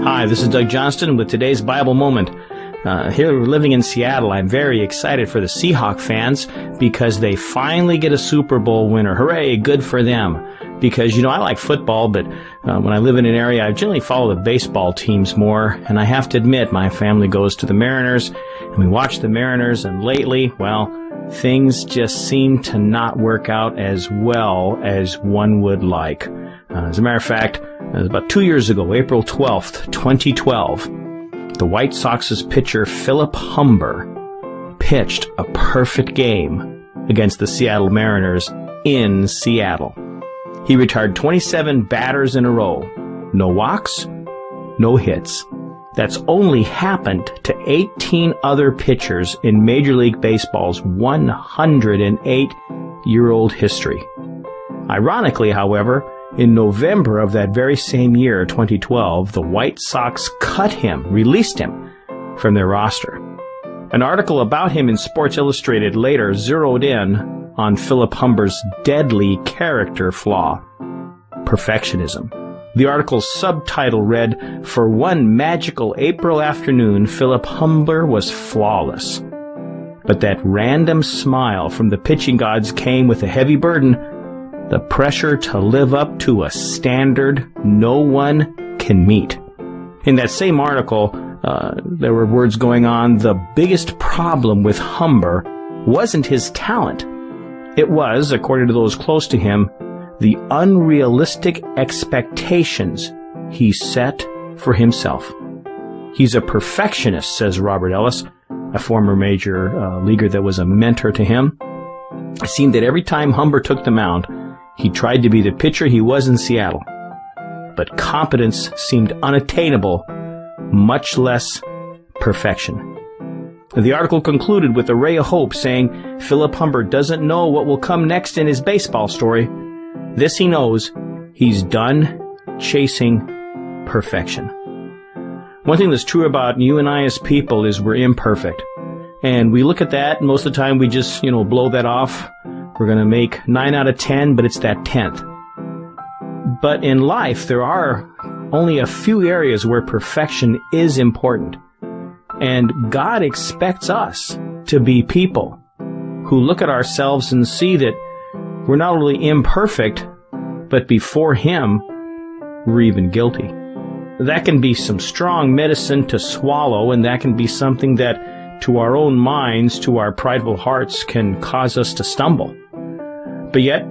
Hi, this is Doug Johnston with today's Bible Moment. Here living in Seattle, I'm very excited for the Seahawk fans because they finally get a Super Bowl winner. Hooray, good for them. Because, I like football, but when I live in an area, I generally follow the baseball teams more. And I have to admit, my family goes to the Mariners, and we watch the Mariners, and lately, well, things just seem to not work out as well as one would like. As a matter of fact, about 2 years ago, April 12th, 2012, the White Sox's pitcher Philip Humber pitched a perfect game against the Seattle Mariners in Seattle. He retired 27 batters in a row. No walks, no hits. That's only happened to 18 other pitchers in Major League Baseball's 108-year-old history. Ironically, however, in November of that very same year, 2012, the White Sox released him from their roster. An article about him in Sports Illustrated later zeroed in on Philip Humber's deadly character flaw: perfectionism. The article's subtitle read, "For one magical April afternoon, Philip Humber was flawless." But that random smile from the pitching gods came with a heavy burden: the pressure to live up to a standard no one can meet. In that same article, there were words going on: the biggest problem with Humber wasn't his talent. It was, according to those close to him, the unrealistic expectations he set for himself. He's a perfectionist, says Robert Ellis, a former major leaguer that was a mentor to him. It seemed that every time Humber took the mound, he tried to be the pitcher he was in Seattle. But competence seemed unattainable, much less perfection. The article concluded with a ray of hope, saying, Philip Humber doesn't know what will come next in his baseball story. This he knows: he's done chasing perfection. One thing that's true about you and I as people is we're imperfect. And we look at that, and most of the time we just, blow that off. We're going to make 9 out of 10, but it's that 10th. But in life, there are only a few areas where perfection is important. And God expects us to be people who look at ourselves and see that we're not only imperfect, but before Him, we're even guilty. That can be some strong medicine to swallow, and that can be something that, to our own minds, to our prideful hearts, can cause us to stumble. But yet,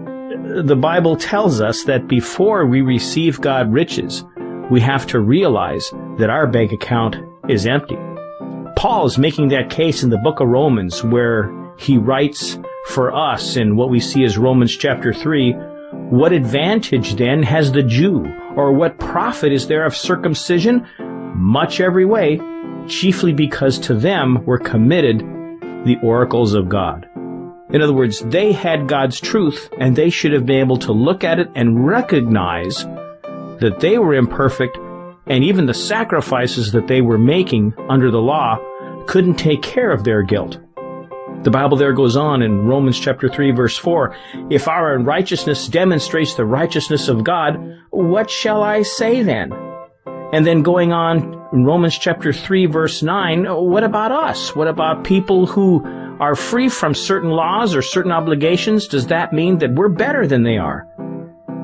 the Bible tells us that before we receive God riches, we have to realize that our bank account is empty. Paul is making that case in the book of Romans, where he writes for us in what we see as Romans chapter 3, "What advantage then has the Jew, or what profit is there of circumcision? Much every way, chiefly because to them were committed the oracles of God." In other words, they had God's truth, and they should have been able to look at it and recognize that they were imperfect, and even the sacrifices that they were making under the law couldn't take care of their guilt. The Bible there goes on in Romans chapter 3, verse 4, "If our unrighteousness demonstrates the righteousness of God, what shall I say then?" And then going on in Romans chapter 3, verse 9, what about us? What about people who are free from certain laws or certain obligations? Does that mean that we're better than they are?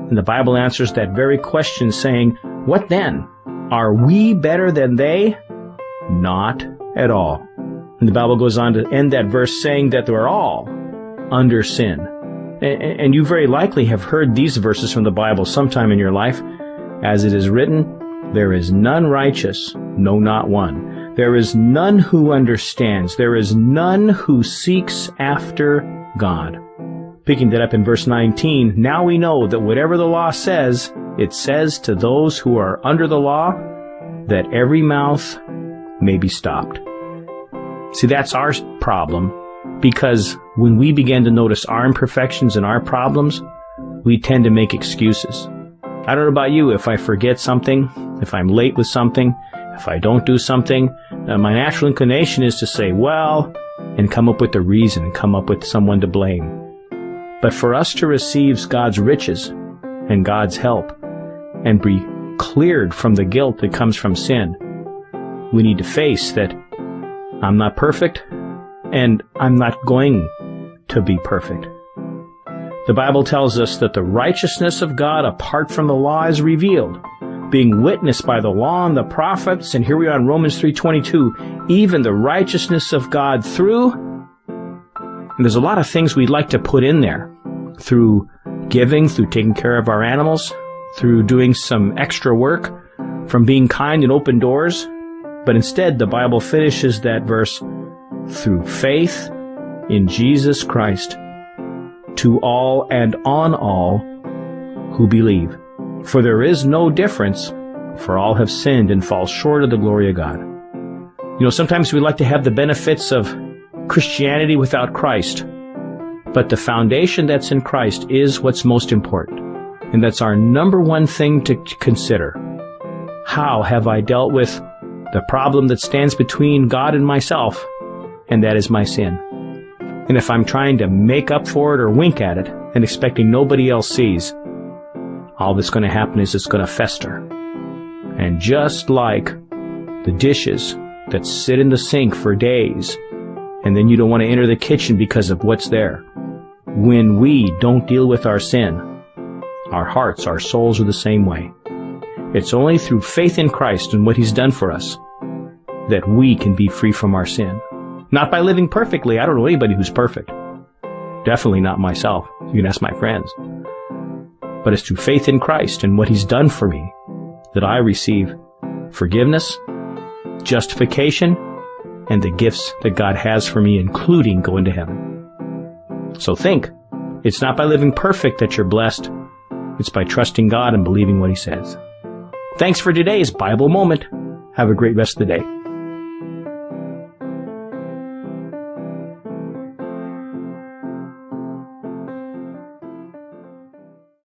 And the Bible answers that very question saying, what then? Are we better than they? Not at all. And the Bible goes on to end that verse saying that we're all under sin. And you very likely have heard these verses from the Bible sometime in your life. As it is written, "There is none righteous, no, not one. There is none who understands. There is none who seeks after God." Picking that up in verse 19, "Now we know that whatever the law says, it says to those who are under the law, that every mouth may be stopped." See, that's our problem, because when we begin to notice our imperfections and our problems, we tend to make excuses. I don't know about you, if I forget something, if I'm late with something, if I don't do something, my natural inclination is to say, well, and come up with a reason, come up with someone to blame. But for us to receive God's riches and God's help and be cleared from the guilt that comes from sin, we need to face that I'm not perfect, and I'm not going to be perfect. The Bible tells us that the righteousness of God apart from the law is revealed, being witnessed by the law and the prophets, and here we are in Romans 3:22, even the righteousness of God through, and there's a lot of things we'd like to put in there, through giving, through taking care of our animals, through doing some extra work, from being kind and open doors, but instead the Bible finishes that verse, through faith in Jesus Christ, to all and on all who believe. For there is no difference, for all have sinned and fall short of the glory of God. You know, sometimes we like to have the benefits of Christianity without Christ, but the foundation that's in Christ is what's most important. And that's our number one thing to consider. How have I dealt with the problem that stands between God and myself, and that is my sin? And if I'm trying to make up for it or wink at it and expecting nobody else sees, all that's going to happen is it's going to fester. And just like the dishes that sit in the sink for days, and then you don't want to enter the kitchen because of what's there, when we don't deal with our sin, our hearts, our souls are the same way. It's only through faith in Christ and what He's done for us that we can be free from our sin. Not by living perfectly. I don't know anybody who's perfect. Definitely not myself. You can ask my friends. But it's through faith in Christ and what He's done for me that I receive forgiveness, justification, and the gifts that God has for me, including going to heaven. So think, it's not by living perfect that you're blessed. It's by trusting God and believing what He says. Thanks for today's Bible Moment. Have a great rest of the day.